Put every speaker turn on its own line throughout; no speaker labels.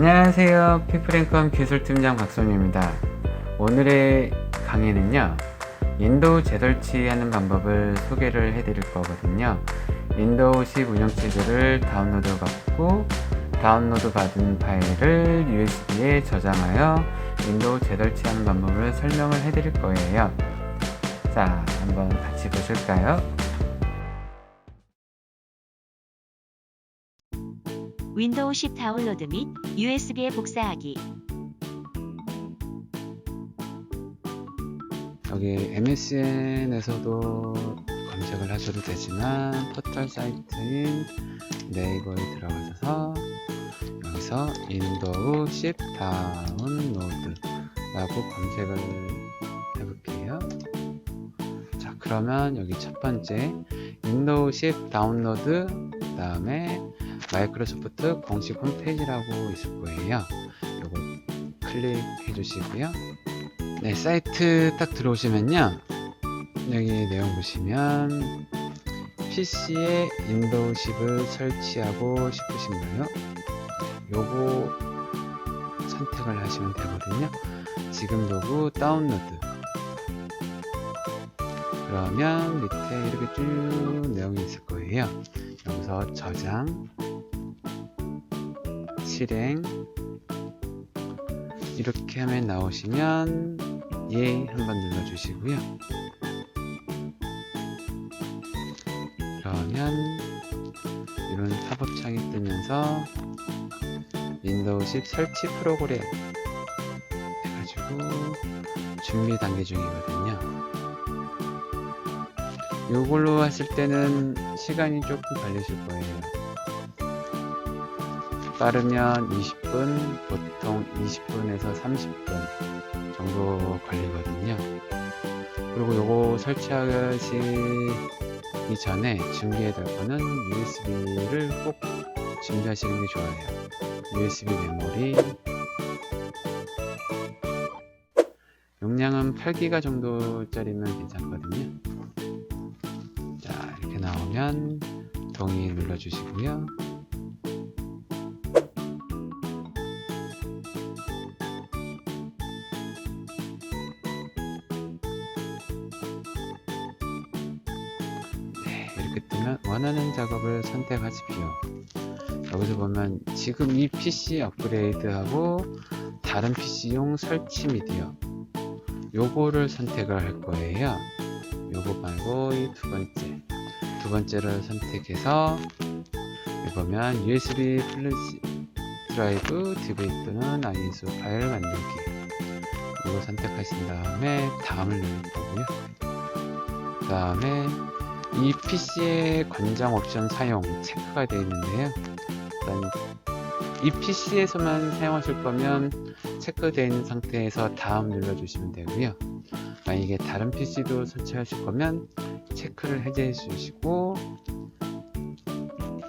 안녕하세요. 피플앤컴 기술팀장 박선우입니다. 오늘의 강의는요, 윈도우 재설치하는 방법을 소개를 해드릴 거거든요. 윈도우 10 운영체제를 다운로드 받고 다운로드 받은 파일을 USB에 저장하여 윈도우 재설치하는 방법을 설명을 해드릴 거예요. 자, 한번 같이 보실까요?
윈도우 10 다운로드 및 USB에 복사하기.
여기 MSN에서도 검색을 하셔도 되지만 포털 사이트인 네이버에 들어가셔서 여기서 윈도우 10 다운로드 라고 검색을 해볼게요. 자, 그러면 여기 첫 번째 윈도우 10 다운로드, 그 다음에 마이크로소프트 공식 홈페이지라고 있을 거예요. 요거 클릭해 주시고요. 네, 사이트 딱 들어오시면요, 여기 내용 보시면 PC에 윈도우 10을 설치하고 싶으신가요? 요거 선택을 하시면 되거든요. 지금 요거 다운로드, 그러면 밑에 이렇게 쭉 내용이 있을 거예요. 여기서 저장, 실행, 이렇게 하면 나오시면 예 한번 눌러주시고요. 그러면 이런 팝업창이 뜨면서 윈도우 10 설치 프로그램 해가지고 준비 단계 중이거든요. 이걸로 했을 때는 시간이 조금 걸리실 거예요. 빠르면 20분, 보통 20분에서 30분 정도 걸리거든요. 그리고 요거 설치하시기 전에 준비해야 될 거는 USB를 꼭 준비하시는 게 좋아요. USB 메모리, 용량은 8기가 정도짜리면 괜찮거든요. 자, 이렇게 나오면 동의 눌러주시고요. 이렇게 뜨면 원하는 작업을 선택하십시오. 여기서 보면 지금 이 PC 업그레이드하고 다른 PC용 설치 미디어, 요거를 선택을 할 거예요. 요거 말고 이 두 번째를 선택해서 여기 보면 USB 플래시 드라이브, DV 또는 ISO 파일 만들기, 이거 선택하신 다음에 다음을 누를 거고요. 그 다음에 이 PC의 권장 옵션 사용 체크가 되어 있는데요. 일단 이 PC에서만 사용하실 거면 체크되어 있는 상태에서 다음 눌러주시면 되고요. 만약에 다른 PC도 설치하실 거면 체크를 해제해 주시고,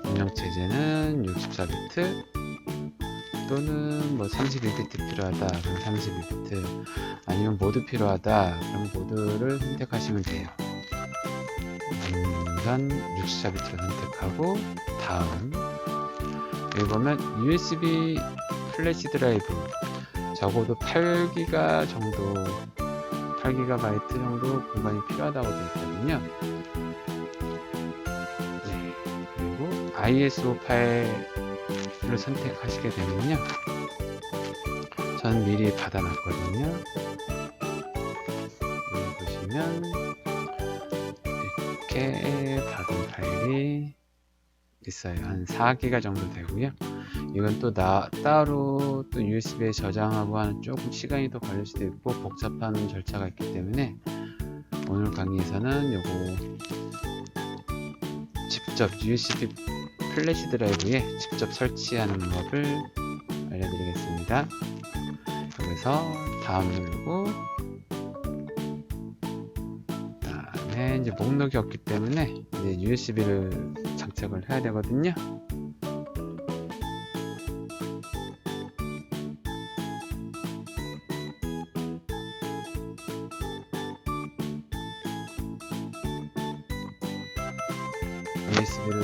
운영체제는 64비트 또는 뭐 31비트 필요하다 그럼 31비트, 아니면 모드 필요하다 그럼 모드를 선택하시면 돼요. 우선 64비트를 선택하고 다음, 여기 보면 USB 플래시 드라이브 적어도 8기가 정도, 8GB 정도 공간이 필요하다고 되어 있거든요. 네, 그리고 ISO 파일을 선택하시게 되면요, 전 미리 받아놨거든요. 여기 보시면 이렇게 받은 파일이 있어요. 한 4기가 정도 되고요. 이건 또 따로 또 USB에 저장하고 하는 조금 시간이 더 걸릴 수도 있고 복잡한 절차가 있기 때문에 오늘 강의에서는 요거 직접 USB 플래시 드라이브에 직접 설치하는 법을 알려드리겠습니다. 여기서 다음 누르고, 다음에 이제 목록이 없기 때문에 이제 USB를 장착을 해야 되거든요. USB를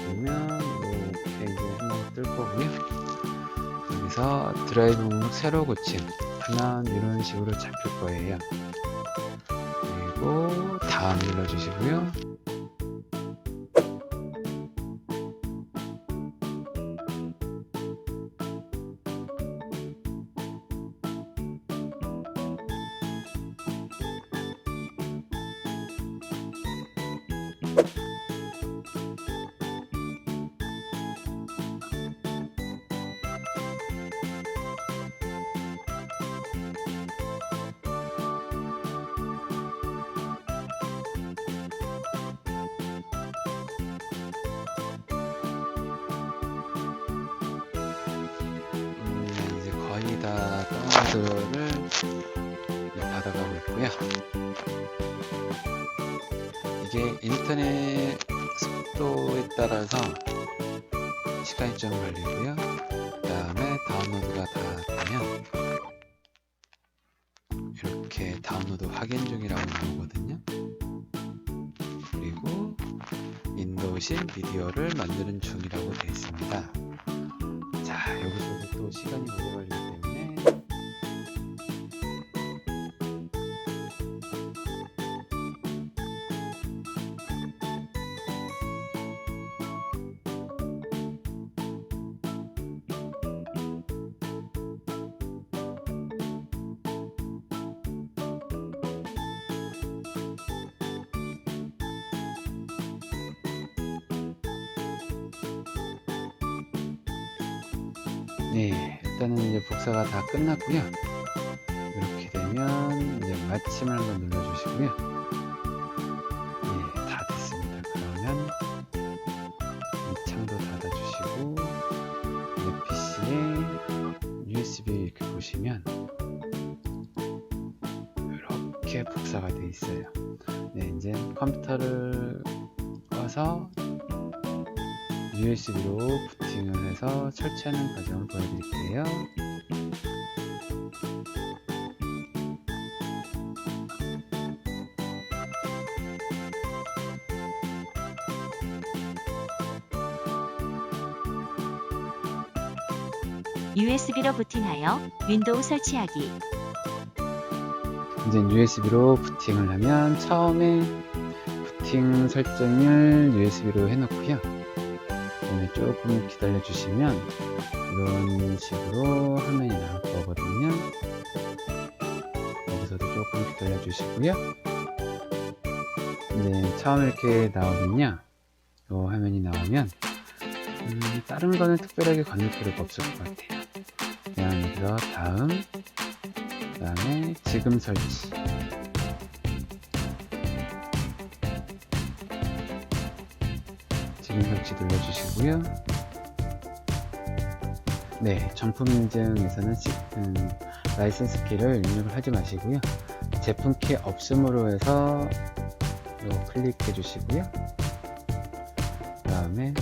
보면 이렇게 이제 한번 뜰 거고요. 그래서 드라이브 목록 새로 고침 하면 이런 식으로 잡힐 거예요. 그리고 다음 눌러주시고요. 이제 거의 다 다운로드를 받아가고 있고요. 이게 인터넷 속도에 따라서 시간이 좀 걸리고요. 그 다음에 다운로드가 다 되면 이렇게 다운로드 확인 중이라고 나오거든요. 그리고 윈도우 10 미디어를 만드는 중이라고 되어 있습니다. 자, 여기서도 또 시간이 오래 걸리기 때문에 네, 일단은 이제 복사가 다 끝났고요. 이렇게 되면 이제 마침을 한번 눌러주시고요. 네, 다 됐습니다. 그러면 이 창도 닫아주시고 내 PC에 USB 이렇게 보시면 이렇게 복사가 되어 있어요. 네, 이제 컴퓨터를 꺼서 USB로 부팅을 해서 설치하는 과정을 보여드릴게요.
USB로 부팅하여 윈도우 설치하기.
이제 USB로 부팅을 하면 처음에 부팅 설정을 USB로 해놓고요. 그다음에 조금 기다려 주시면 이런 식으로 화면이 나올 거거든요. 여기서도 조금 기다려 주시고요. 이제 처음에 이렇게 나오면요, 이 화면이 나오면 다른 거는 특별하게 건들 필요가 없을 것 같아요. 그냥 여기서 다음, 그 다음에 지금 설치, 지금 설치 눌러주시고요. 네, 정품 인증에서는 라이센스 키를 입력을 하지 마시고요. 제품 키 없음으로 해서 이거 클릭해 주시고요. 그 다음에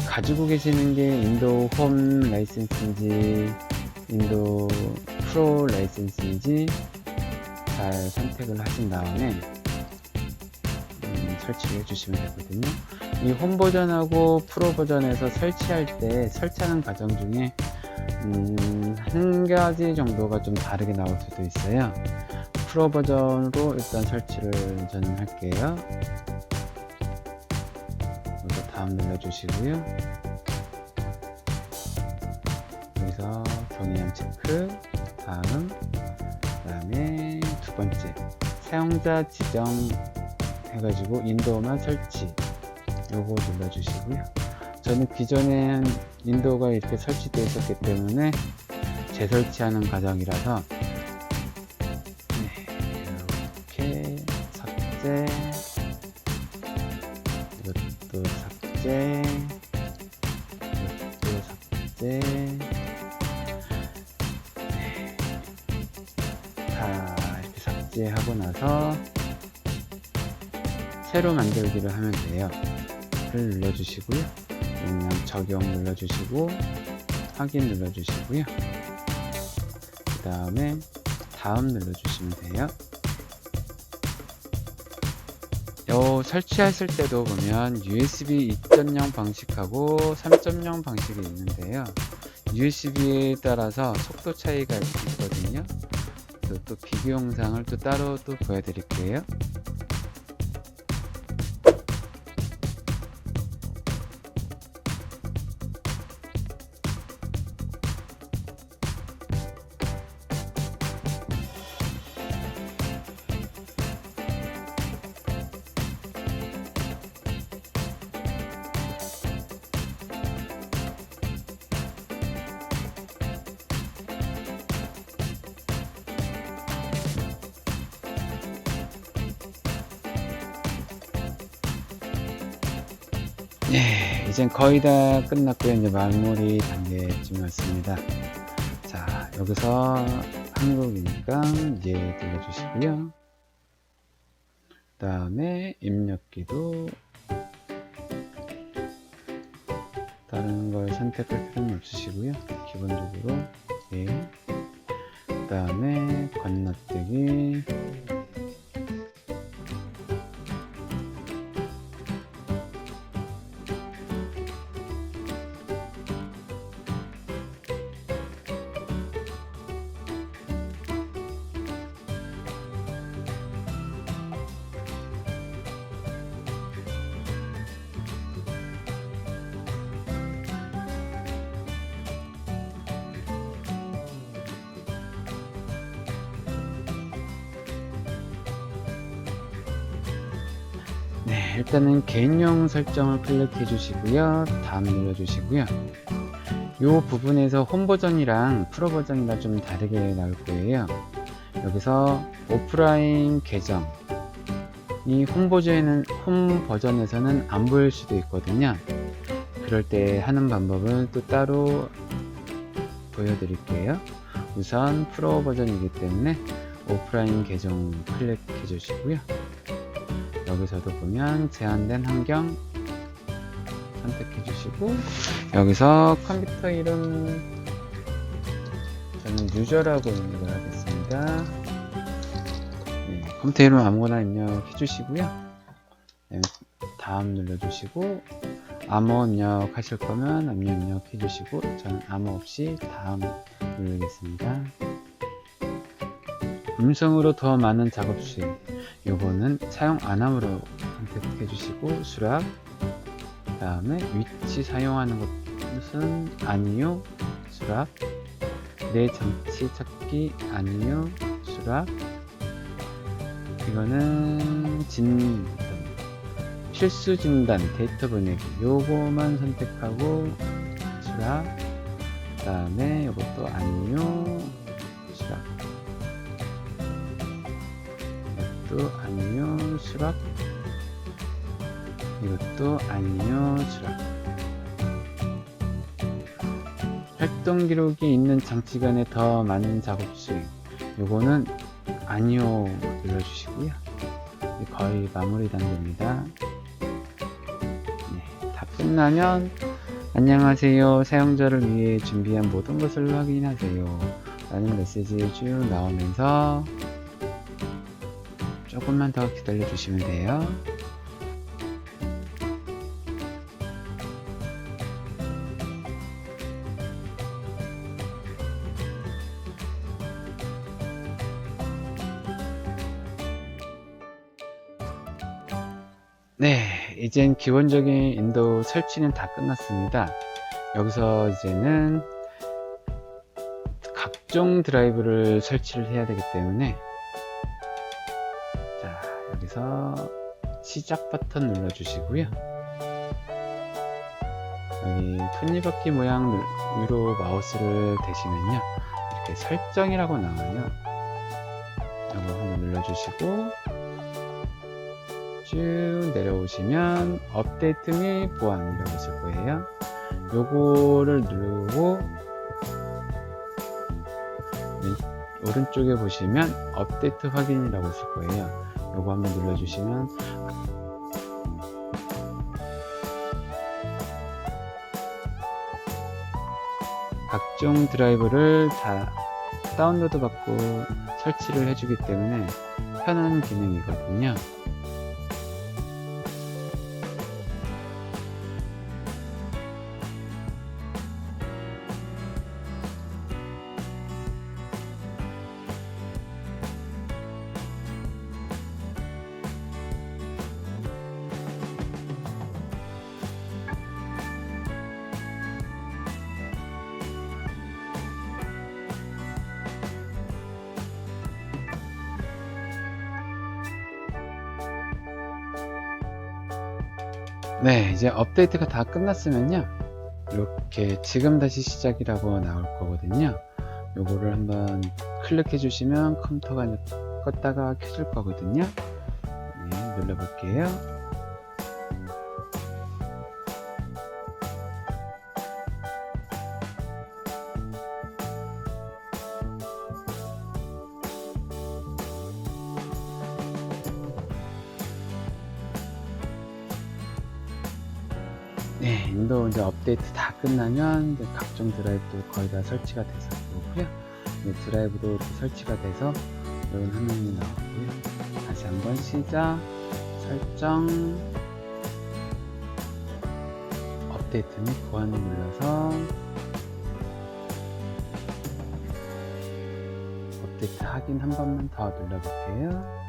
가지고 계시는 게 윈도우 홈 라이센스인지 윈도우 프로 라이센스인지 잘 선택을 하신 다음에 설치를 해주시면 되거든요. 이 홈 버전하고 프로 버전에서 설치할 때 설치하는 과정 중에 한 가지 정도가 좀 다르게 나올 수도 있어요. 프로 버전으로 일단 설치를 저는 할게요. 여기서 다음 눌러주시고요. 여기서 동의한 체크, 다음, 그 다음에 두 번째 사용자 지정 해가지고 윈도우만 설치, 요거 눌러주시고요. 저는 기존에 윈도우가 이렇게 설치되어 있었기 때문에 재설치하는 과정이라서 이렇게 삭제, 이것도 삭제, 이것도 삭제, 다 이렇게 삭제하고 나서 새로 만들기를 하면 돼요. 를 눌러주시고요. 그냥 적용 눌러주시고 확인 눌러주시고요. 그 다음에 다음 눌러주시면 돼요. 요 설치했을 때도 보면 USB 2.0 방식하고 3.0 방식이 있는데요. USB에 따라서 속도 차이가 있거든요. 또 비교 영상을 또 따로 또 보여드릴게요. 네, 이젠 거의 다 끝났고요. 이제 마무리 단계쯤 왔습니다. 자, 여기서 한국이니까 이제 눌러주시고요. 그 다음에 입력기도 다른 걸 선택할 필요는 없으시고요. 기본적으로 네. 그 다음에 건너뛰기, 네, 일단은 개인용 설정을 클릭해 주시고요. 다음 눌러 주시고요. 이 부분에서 홈 버전이랑 프로 버전이랑 좀 다르게 나올 거예요. 여기서 오프라인 계정, 이 홈 버전에서는 안 보일 수도 있거든요. 그럴 때 하는 방법은 또 따로 보여드릴게요. 우선 프로 버전이기 때문에 오프라인 계정 클릭해 주시고요. 여기서도 보면 제한된 환경 선택해 주시고, 여기서 컴퓨터 이름 저는 유저라고 입력을 하겠습니다. 네, 컴퓨터 이름 아무거나 입력해 주시고요. 네, 다음 눌러 주시고, 암호 입력하실 거면 암호 입력해 주시고, 저는 암호 없이 다음 누르겠습니다. 음성으로 더 많은 작업 수익, 요거는 사용 안함으로 선택해 주시고, 수락, 그 다음에 위치 사용하는 것은 아니요, 수락, 내 장치 찾기 아니요, 수락, 이거는 필수 진단 데이터 보내기, 요거만 선택하고 수락, 그 다음에 요것도 아니요, 수락, 이것도 아니요, 수락, 이것도 아니요, 수락. 활동 기록이 있는 장치 간에 더 많은 작업 수행, 요거는 아니요 눌러주시고요. 거의 마무리 단계입니다. 네, 다 끝나면 안녕하세요, 사용자를 위해 준비한 모든 것을 확인하세요 라는 메시지 쭉 나오면서 조금만 더 기다려 주시면 돼요. 네, 이젠 기본적인 윈도우 설치는 다 끝났습니다. 여기서 이제는 각종 드라이브를 설치를 해야 되기 때문에, 자, 여기서 시작 버튼 눌러 주시고요. 여기 톱니바퀴 모양 위로 마우스를 대시면요, 이렇게 설정이라고 나와요. 이거 한번 눌러 주시고 쭉 내려오시면 업데이트 및 보안이라고 있을 거예요. 요거를 누르고 오른쪽에 보시면 업데이트 확인이라고 있을 거예요. 요거 한번 눌러주시면 각종 드라이브를 다 다운로드 받고 설치를 해주기 때문에 편한 기능이거든요. 네, 이제 업데이트가 다 끝났으면요. 이렇게 지금 다시 시작이라고 나올 거거든요. 요거를 한번 클릭해 주시면 컴퓨터가 이제 껐다가 켜질 거거든요. 네, 눌러 볼게요. 네, 윈도우 이제 업데이트 다 끝나면 이제 각종 드라이브도 거의 다 설치가 됐을 거고요. 네, 드라이브도 설치가 돼서 이런 화면이 나오고요. 다시 한번 시작, 설정, 업데이트 및 보안을 눌러서 업데이트 확인 한 번만 더 눌러볼게요.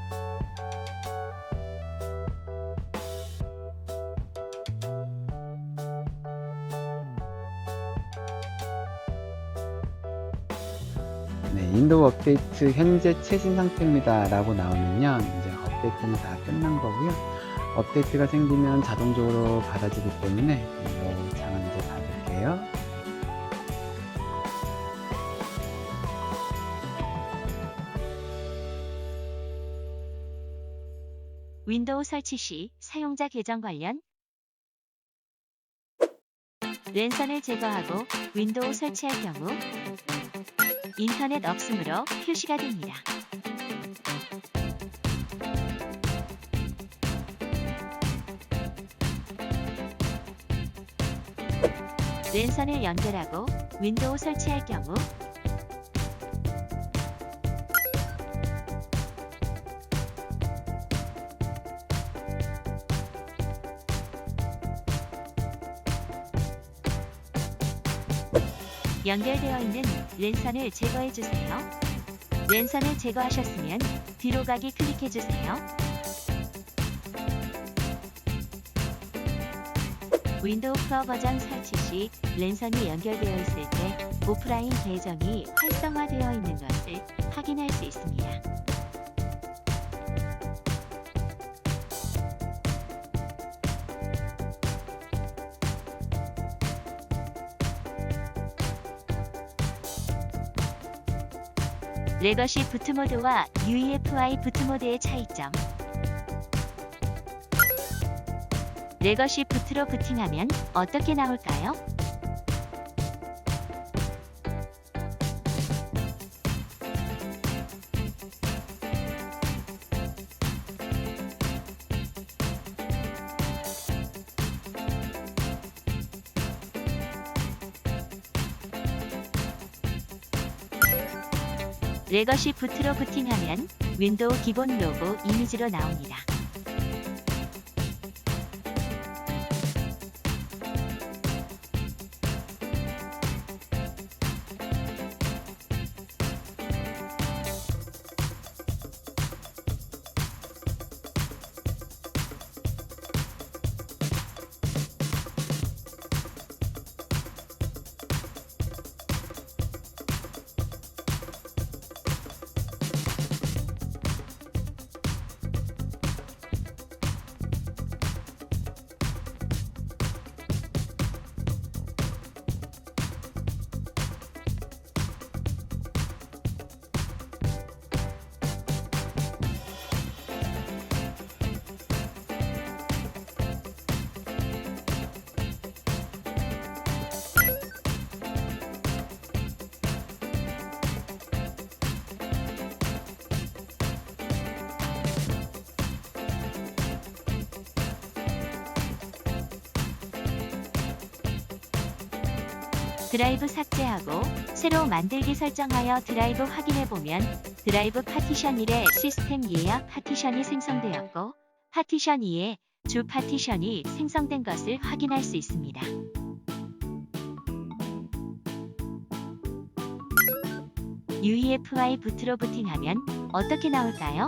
네, 윈도우 업데이트 현재 최신 상태입니다 라고 나오면요, 이제 업데이트는 다 끝난 거고요. 업데이트가 생기면 자동적으로 받아지기 때문에 이거 잠깐 이제 닫을게요.
윈도우 설치 시 사용자 계정 관련 랜선을 제거하고 윈도우 설치할 경우 인터넷 없음으로 표시가 됩니다. 랜선을 연결하고 윈도우 설치할 경우 연결되어 있는 랜선을 제거해 주세요. 랜선을 제거하셨으면 뒤로 가기 클릭해 주세요. 윈도우 프로 버전 설치 시 랜선이 연결되어 있을 때 오프라인 계정이 활성화되어 있는 것을 확인할 수 있습니다. 레거시 부트모드와 UEFI 부트모드의 차이점. 레거시 부트로 부팅하면 어떻게 나올까요? 레거시 부트로 부팅하면 윈도우 기본 로고 이미지로 나옵니다. 드라이브 삭제하고 새로 만들기 설정하여 드라이브 확인해보면 드라이브 파티션 1에 시스템 예약 파티션이 생성되었고 파티션 2에 주 파티션이 생성된 것을 확인할 수 있습니다. UEFI 부트로 부팅하면 어떻게 나올까요?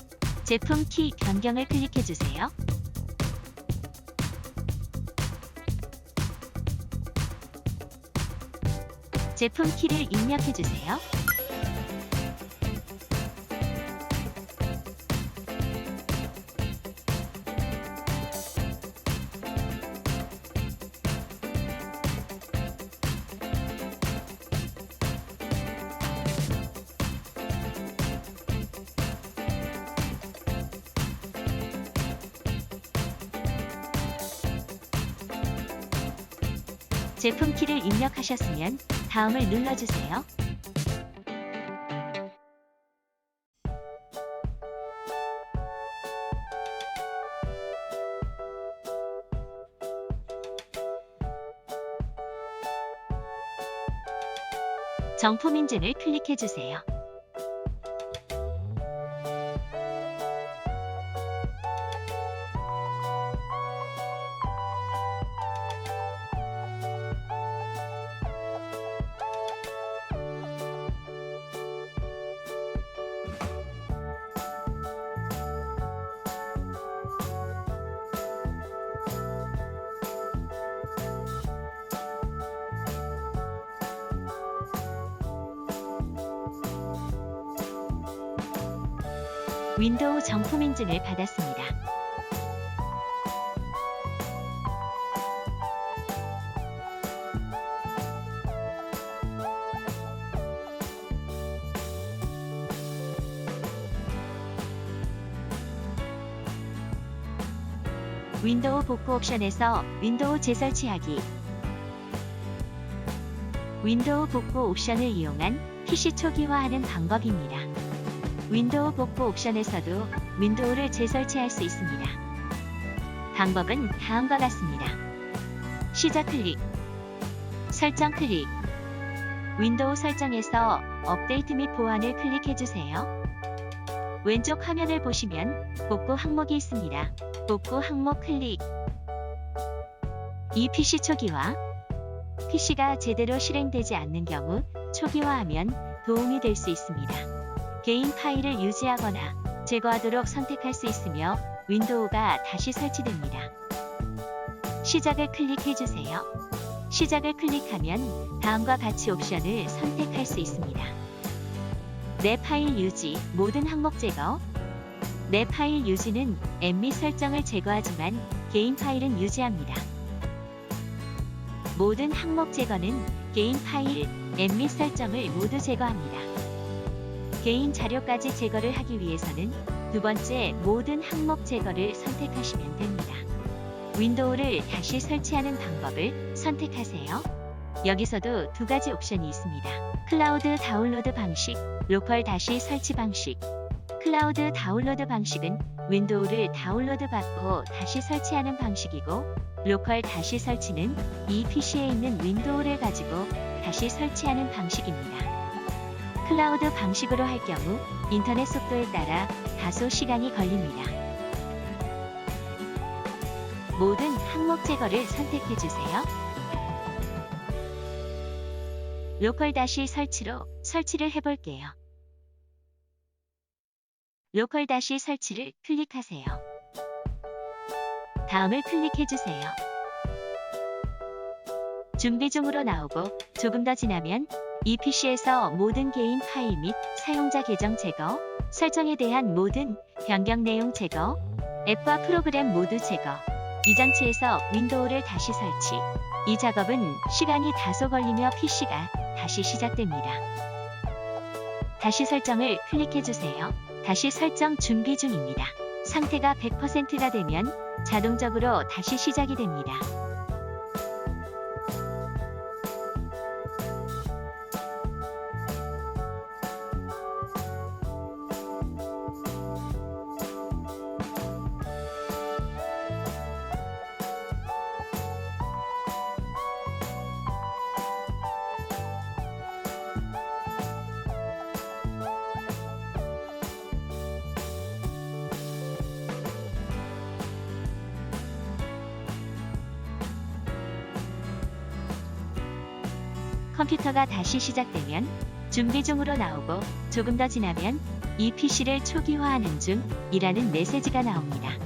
제품 키 변경을 클릭해 주세요. 제품 키를 입력해 주세요. 제품 키를 입력하셨으면 다음을 눌러주세요. 정품 인증을 클릭해 주세요. 윈도우 정품 인증을 받았습니다. 윈도우 복구 옵션에서 윈도우 재설치하기. 윈도우 복구 옵션을 이용한 PC 초기화하는 방법입니다. 윈도우 복구 옵션에서도 윈도우를 재설치할 수 있습니다. 방법은 다음과 같습니다. 시작 클릭, 설정 클릭, 윈도우 설정에서 업데이트 및 보안을 클릭해주세요. 왼쪽 화면을 보시면 복구 항목이 있습니다. 복구 항목 클릭. 이 PC 초기화. PC가 제대로 실행되지 않는 경우 초기화하면 도움이 될 수 있습니다. 개인 파일을 유지하거나 제거하도록 선택할 수 있으며 윈도우가 다시 설치됩니다. 시작을 클릭해주세요. 시작을 클릭하면 다음과 같이 옵션을 선택할 수 있습니다. 내 파일 유지, 모든 항목 제거. 내 파일 유지는 앱 및 설정을 제거하지만 개인 파일은 유지합니다. 모든 항목 제거는 개인 파일, 앱 및 설정을 모두 제거합니다. 개인 자료까지 제거를 하기 위해서는 두 번째 모든 항목 제거를 선택하시면 됩니다. 윈도우를 다시 설치하는 방법을 선택하세요. 여기서도 두 가지 옵션이 있습니다. 클라우드 다운로드 방식, 로컬 다시 설치 방식. 클라우드 다운로드 방식은 윈도우를 다운로드 받고 다시 설치하는 방식이고, 로컬 다시 설치는 이 PC에 있는 윈도우를 가지고 다시 설치하는 방식입니다. 클라우드 방식으로 할 경우 인터넷 속도에 따라 다소 시간이 걸립니다. 모든 항목 제거를 선택해 주세요. 로컬 다시 설치로 설치를 해볼게요. 로컬 다시 설치를 클릭하세요. 다음을 클릭해 주세요. 준비 중으로 나오고 조금 더 지나면 이 PC에서 모든 개인 파일 및 사용자 계정 제거, 설정에 대한 모든 변경 내용 제거, 앱과 프로그램 모두 제거, 이 장치에서 윈도우를 다시 설치. 이 작업은 시간이 다소 걸리며 PC가 다시 시작됩니다. 다시 설정을 클릭해 주세요. 다시 설정 준비 중입니다. 상태가 100%가 되면 자동적으로 다시 시작이 됩니다. 컴퓨터가 다시 시작되면 준비 중으로 나오고 조금 더 지나면 이 PC를 초기화하는 중이라는 메시지가 나옵니다.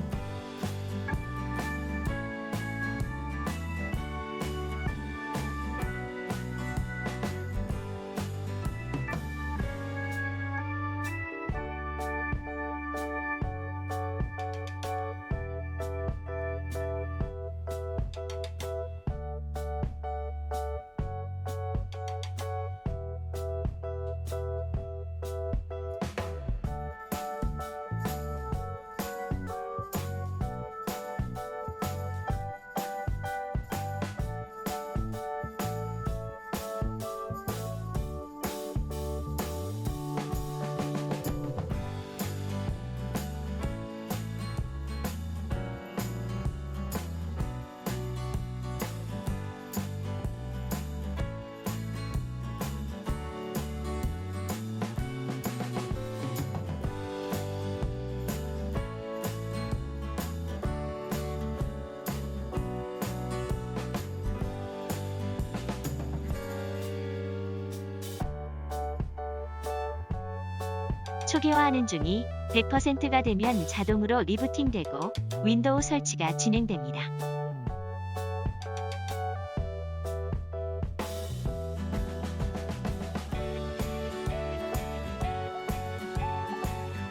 초기화하는 중이 100%가 되면 자동으로 리부팅되고 윈도우 설치가 진행됩니다.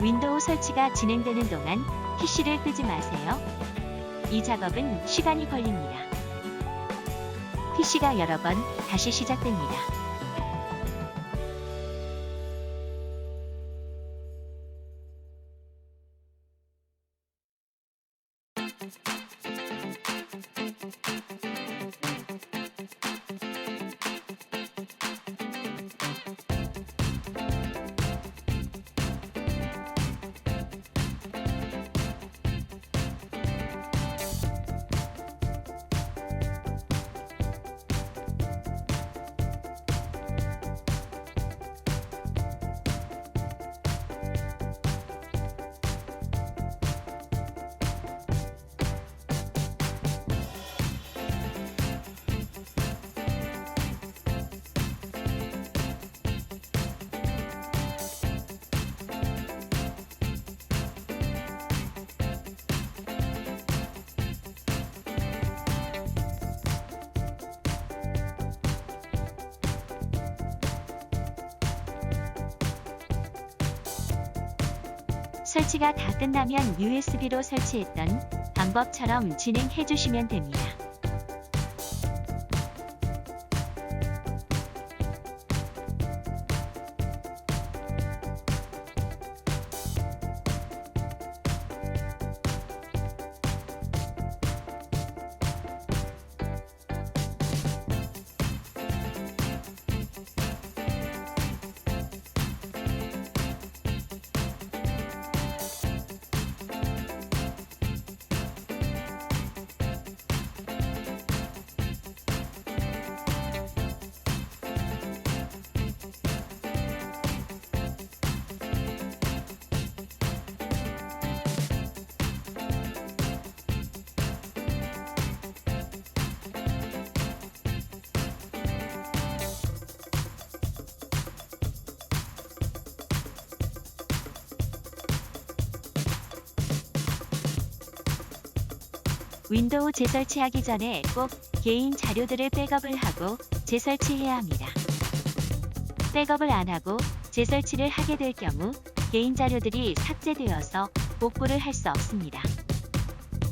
윈도우 설치가 진행되는 동안 PC를 끄지 마세요. 이 작업은 시간이 걸립니다. PC가 여러 번 다시 시작됩니다. 설치가 다 끝나면 USB로 설치했던 방법처럼 진행해 주시면 됩니다. 윈도우 재설치하기 전에 꼭 개인 자료들을 백업을 하고 재설치해야 합니다. 백업을 안 하고 재설치를 하게 될 경우 개인 자료들이 삭제되어서 복구를 할 수 없습니다.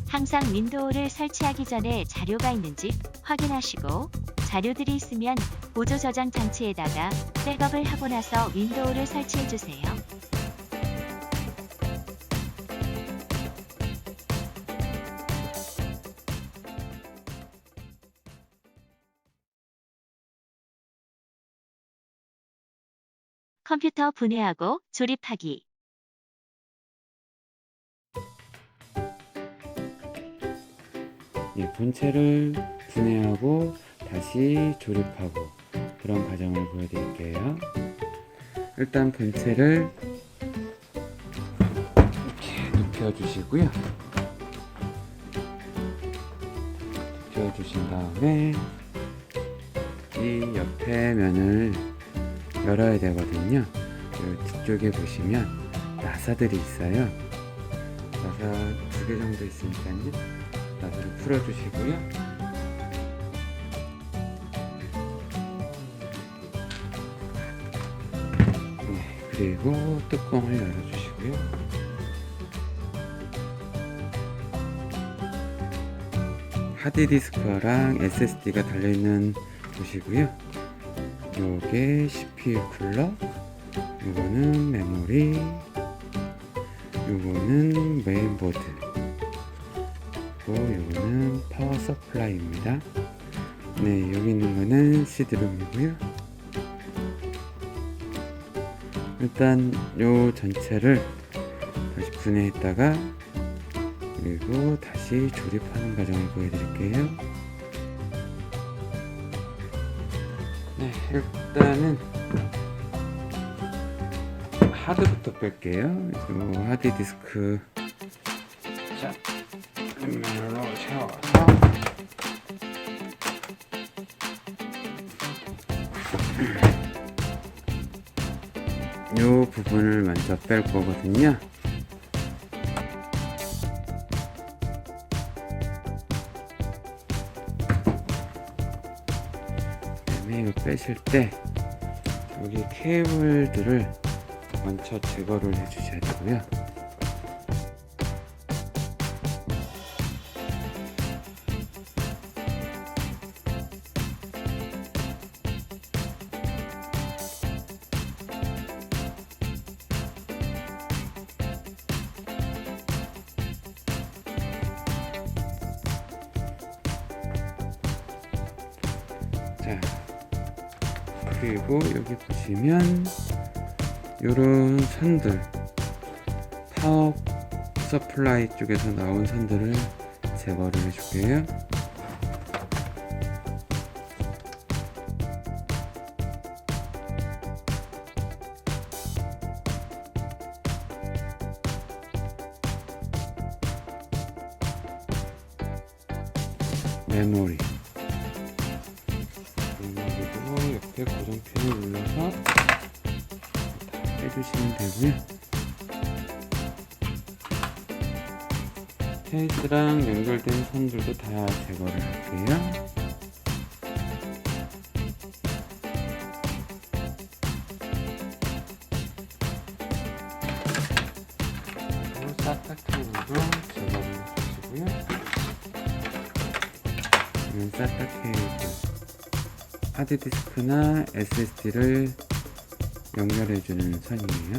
항상 윈도우를 설치하기 전에 자료가 있는지 확인하시고 자료들이 있으면 보조 저장 장치에다가 백업을 하고 나서 윈도우를 설치해 주세요. 컴퓨터 분해하고 조립하기.
본체를 분해하고 다시 조립하고 그런 과정을 보여드릴게요. 일단 본체를 이렇게 눕혀주시고요. 눕혀주신 다음에 이 옆에 면을 열어야 되거든요. 뒤쪽에 보시면 나사들이 있어요. 나사 2개 정도 있으니까요. 나사를 풀어주시고요. 그리고 뚜껑을 열어주시고요. 하드디스크랑 SSD가 달려있는 곳이고요. 요게 CPU 쿨러, 요거는 메모리, 요거는 메인보드, 그리고 요거는 파워 서플라이입니다. 네, 여기 있는 거는 CD롬이고요. 일단 요 전체를 다시 분해했다가 그리고 다시 조립하는 과정을 보여드릴게요. 네, 일단은 하드부터 뺄게요. 요 하드디스크 자, 맨으로 채워서 요 부분을 먼저 뺄 거거든요. 그다음에 이거 빼실 때 여기 케이블들을 먼저 제거를 해 주셔야 되고요. 자, 그리고 여기 보시면 요런 선들, 파워 서플라이 쪽에서 나온 선들을 제거를 해줄게요. 메모리도 옆에 고정핀을 눌러서 다 빼주시면 되고요. 케이스랑 연결된 선들도 다 제거를 할게요. 그리고 사타케이블도 제거를 해주시고요. 이건 사타케이블 하드디스크나 SSD를 연결해주는 선이에요.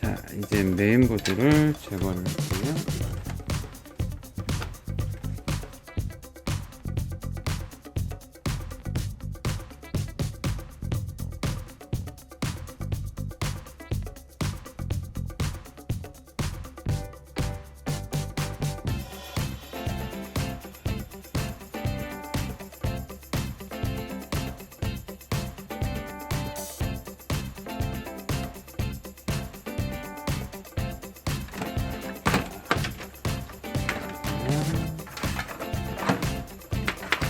자, 이제 메인보드를 제거를 할게요.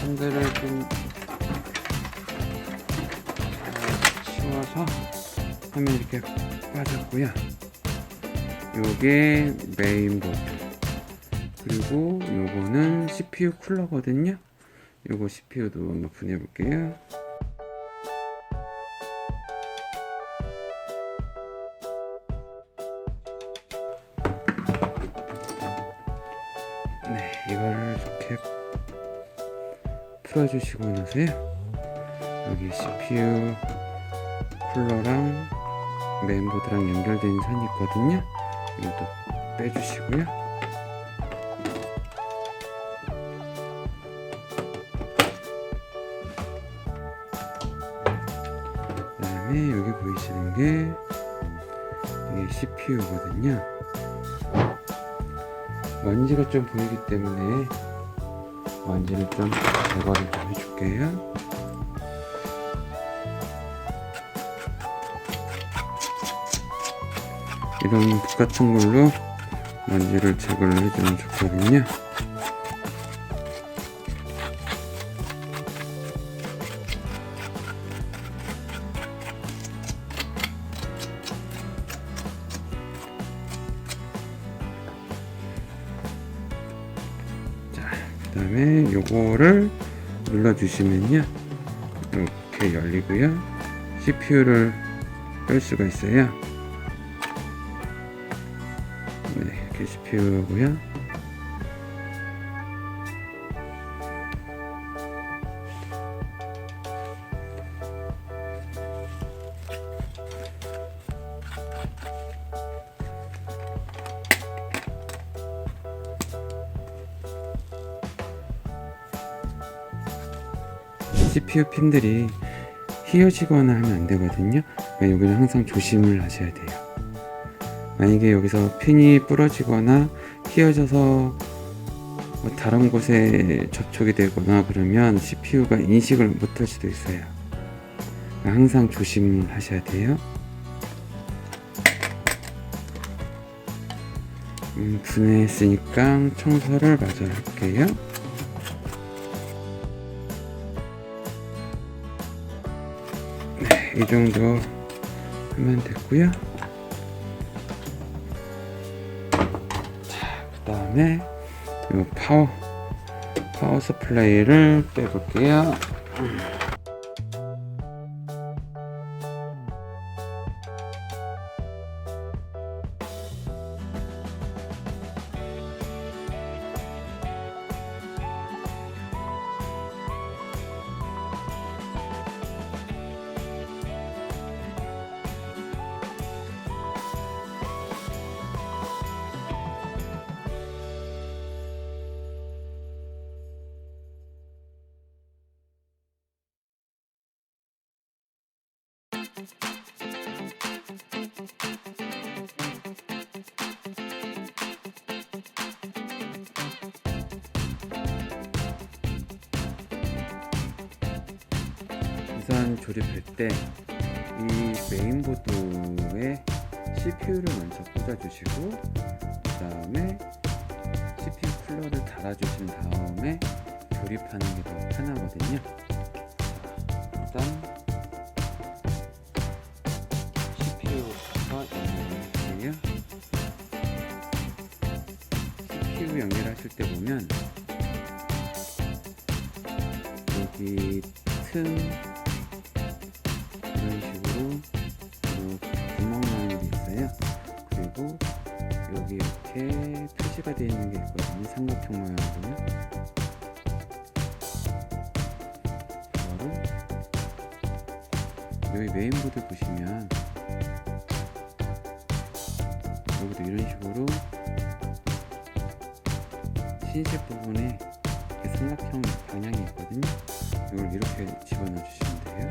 선들을 좀 치워서 하면 이렇게 빠졌고요. 요게 메인보드, 그리고 요거는 CPU 쿨러거든요. 요거 CPU도 한번 분해 볼게요. 네, 이거를 이렇게 풀어주시고 나서요, 여기 CPU 쿨러랑 메인보드랑 연결된 선이 있거든요. 이것도 빼주시고요. 그 다음에 여기 보이시는 게 이게 CPU거든요. 먼지가 좀 보이기 때문에 먼지를 좀 제거를 좀 해줄게요. 이런 붓 같은 걸로 먼지를 제거를 해주면 좋거든요. 그 다음에 요거를 눌러주시면요, 이렇게 열리고요, CPU를 뺄 수가 있어요. 네, 이렇게 CPU고요. CPU 핀들이 휘어지거나 하면 안 되거든요. 여기는 항상 조심을 하셔야 돼요. 만약에 여기서 핀이 부러지거나 휘어져서 다른 곳에 접촉이 되거나 그러면 CPU가 인식을 못할 수도 있어요. 항상 조심하셔야 돼요. 분해했으니까 청소를 마저 할게요. 네, 이 정도 하면 됐고요. 자, 그 다음에 이 파워 서플라이를 빼볼게요. 우선 조립할 때 이 메인보드에 CPU를 먼저 꽂아주시고, 그 다음에 CPU 쿨러를 달아주신 다음에 조립하는 게 더 편하거든요. 일단 CPU가 연결해주세요. CPU 연결하실 때 보면 여기 틈 이런 식으로 구멍 나는 게 있어요. 그리고 여기 이렇게 표시가 되어 있는 게 있거든요. 삼각형 모양으로요. 이거를 여기 메인보드 보시면 여기도 이런 식으로 신식 부분에 이렇게 삼각형 방향이 있거든요. 이걸 이렇게 집어넣어 주시면 돼요.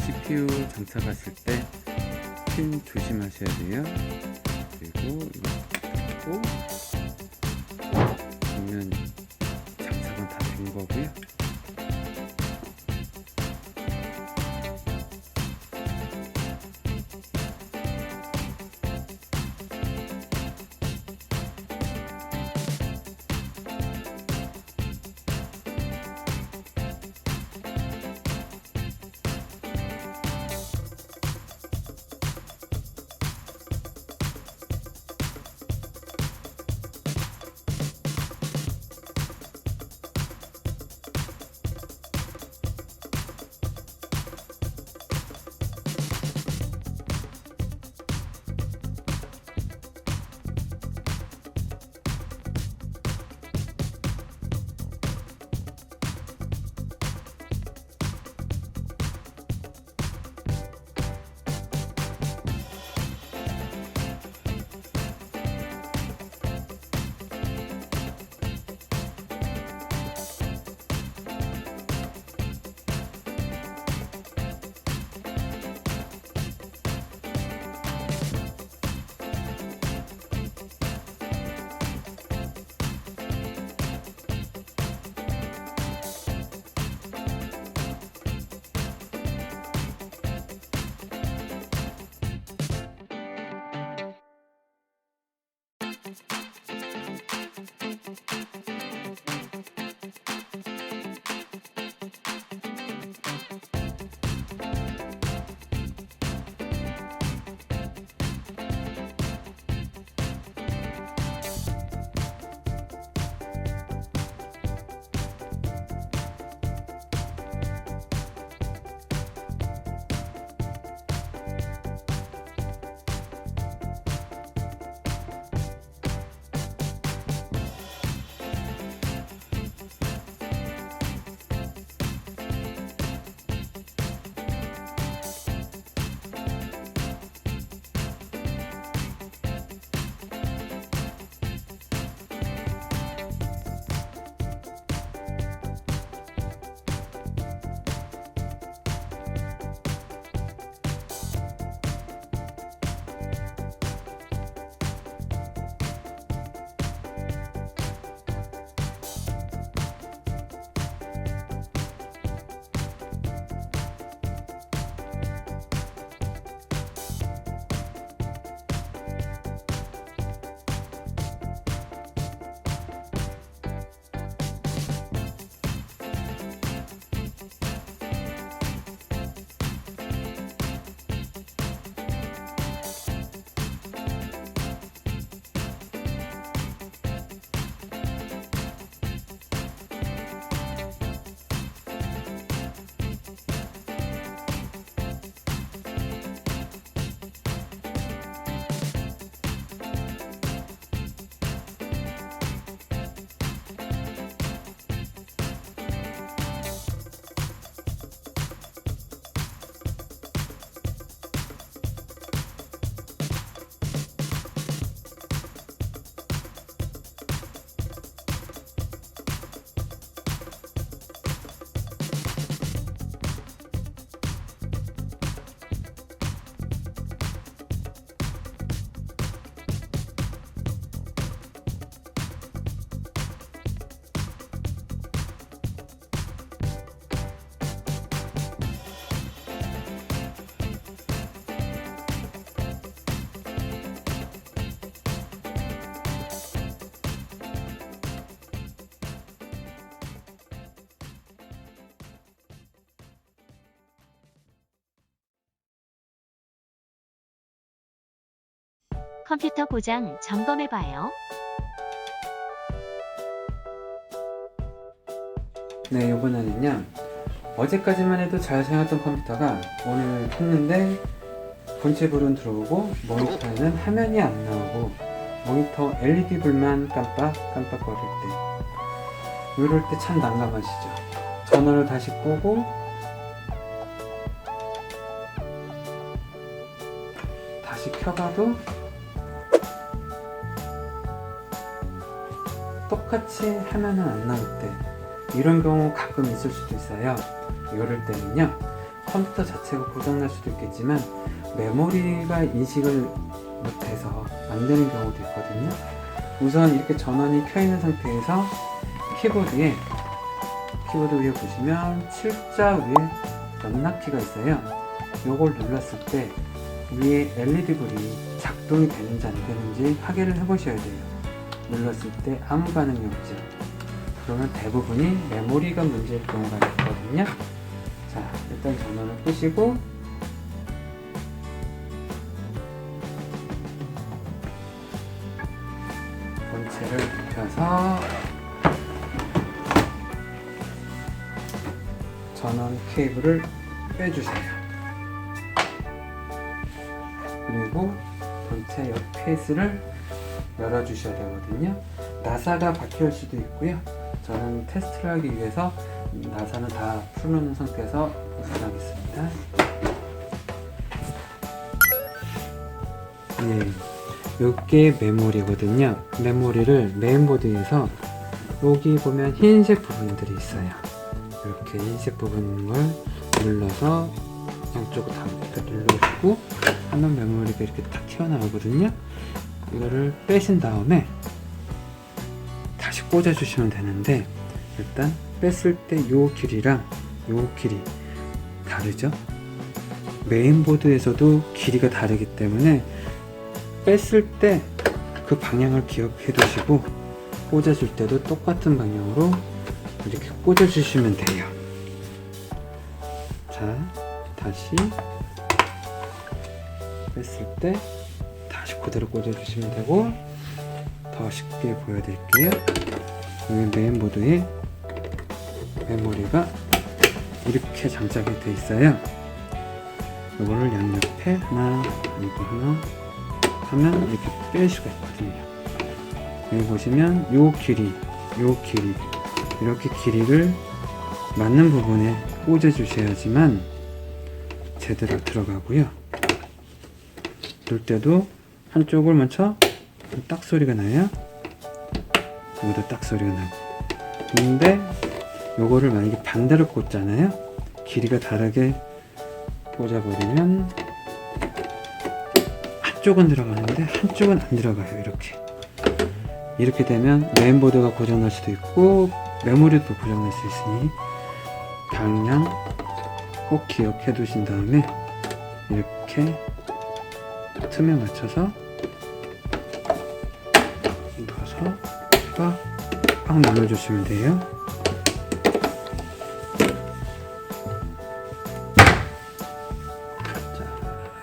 CPU 장착하실 때 핀 조심하셔야 돼요. 그리고 이거 닫고 보면 장착은 다 된 거고요.
컴퓨터 고장 점검해봐요.
네, 이번에는요. 어제까지만 해도 잘 사용했던 컴퓨터가 오늘 켰는데 본체 불은 들어오고 모니터에는 화면이 안 나오고 모니터 LED 불만 깜빡깜빡거릴 때, 이럴 때 참 난감하시죠. 전원을 다시 끄고 다시 켜봐도 똑같이 화면은 안 나올 때, 이런 경우 가끔 있을 수도 있어요. 이럴 때는요, 컴퓨터 자체가 고장날 수도 있겠지만 메모리가 인식을 못해서 안 되는 경우도 있거든요. 우선 이렇게 전원이 켜 있는 상태에서 키보드 위에 보시면 7자 위에 연락키가 있어요. 이걸 눌렀을 때 위에 LED 불이 작동이 되는지 안 되는지 확인을 해 보셔야 돼요. 눌렀을 때 아무 반응이 없죠. 그러면 대부분이 메모리가 문제일 경우가 있거든요. 자, 일단 전원을 끄시고 본체를 눕혀서 전원 케이블을 빼주세요. 그리고 본체 옆 케이스를 열어주셔야 되거든요. 나사가 박힐 수도 있고요. 저는 테스트를 하기 위해서 나사는 다 풀어놓은 상태에서 보관하겠습니다. 네, 이게 메모리거든요. 메모리를 메인보드에서 여기 보면 흰색 부분들이 있어요. 이렇게 흰색 부분을 눌러서 양쪽으로 다 눌러주고 하면 메모리가 이렇게 딱 튀어나오거든요. 이거를 빼신 다음에 다시 꽂아주시면 되는데, 일단 뺐을 때 요 길이랑 요 길이 다르죠? 메인보드에서도 길이가 다르기 때문에 뺐을 때 그 방향을 기억해 두시고 꽂아줄 때도 똑같은 방향으로 이렇게 꽂아주시면 돼요. 자, 다시 뺐을 때 다시 그대로 꽂아주시면 되고, 더 쉽게 보여드릴게요. 여기 메인보드에 메모리가 이렇게 장착이 되어 있어요. 이거를 양옆에 하나, 이거 하나 하면 이렇게 뺄 수가 있거든요. 여기 보시면 요 길이 이렇게 길이를 맞는 부분에 꽂아 주셔야지만 제대로 들어가고요. 둘 때도 한쪽을 먼저 딱 소리가 나요. 여기도 딱 소리가 나고. 근데 요거를 만약에 반대로 꽂잖아요. 길이가 다르게 꽂아버리면 한쪽은 들어가는데 한쪽은 안 들어가요. 이렇게 되면 메인보드가 고장날 수도 있고 메모리도 고장날 수 있으니 방향 꼭 기억해 두신 다음에 이렇게 틈에 맞춰서 넣어서 빡 눌러주시면 돼요. 자,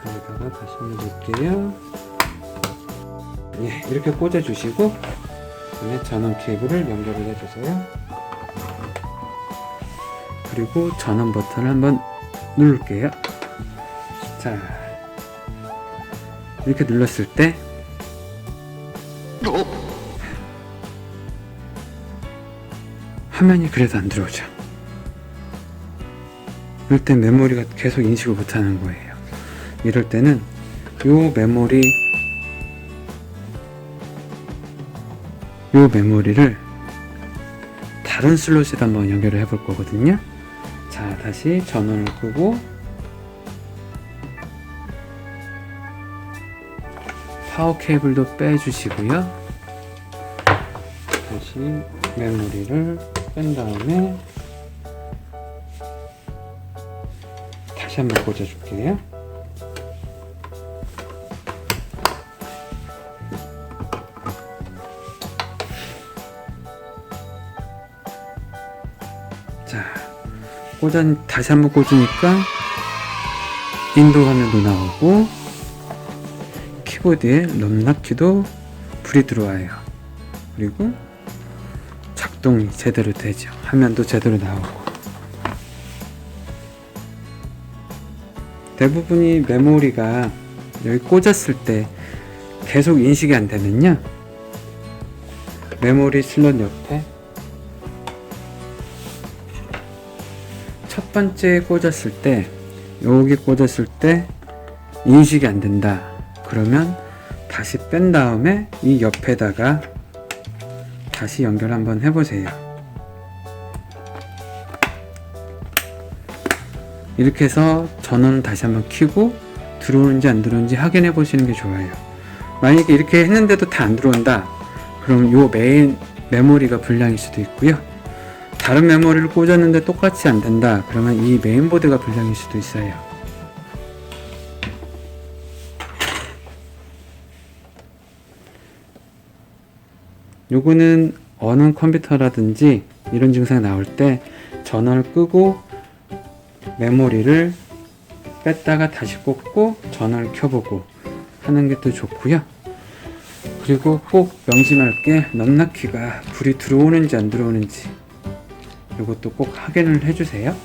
여기다가 다시 눌러볼게요. 예, 이렇게 꽂아주시고 그다음에 전원 케이블을 연결을 해주세요. 그리고 전원 버튼을 한번 누를게요. 자, 이렇게 눌렀을 때 화면이 그래도 안 들어오죠. 이럴 때 메모리가 계속 인식을 못하는 거예요. 이럴 때는 요 메모리를 다른 슬롯에 한번 연결을 해 볼 거거든요. 자, 다시 전원을 끄고 파워 케이블도 빼주시고요. 다시 메모리를 뺀 다음에 다시 한번 꽂아줄게요. 자, 다시 한번 꽂으니까 인도 화면도 나오고 키보드에 넘나키도 불이 들어와요. 그리고 작동이 제대로 되죠. 화면도 제대로 나오고. 대부분이 메모리가 여기 꽂았을 때 계속 인식이 안 되면요, 메모리 슬롯 옆에 첫 번째 꽂았을 때, 여기 꽂았을 때 인식이 안 된다 그러면 다시 뺀 다음에 이 옆에다가 다시 연결 한번 해보세요. 이렇게 해서 전원을 다시 한번 켜고 들어오는지 안 들어오는지 확인해 보시는 게 좋아요. 만약에 이렇게 했는데도 다 안 들어온다 그럼 요 메인 메모리가 불량일 수도 있고요, 다른 메모리를 꽂았는데 똑같이 안 된다 그러면 이 메인보드가 불량일 수도 있어요. 요거는 어느 컴퓨터라든지 이런 증상이 나올 때 전원을 끄고 메모리를 뺐다가 다시 꽂고 전원을 켜보고 하는 게 더 좋고요. 그리고 꼭 명심할 게 넘나키가 불이 들어오는지 안 들어오는지 이것도 꼭 확인을 해주세요.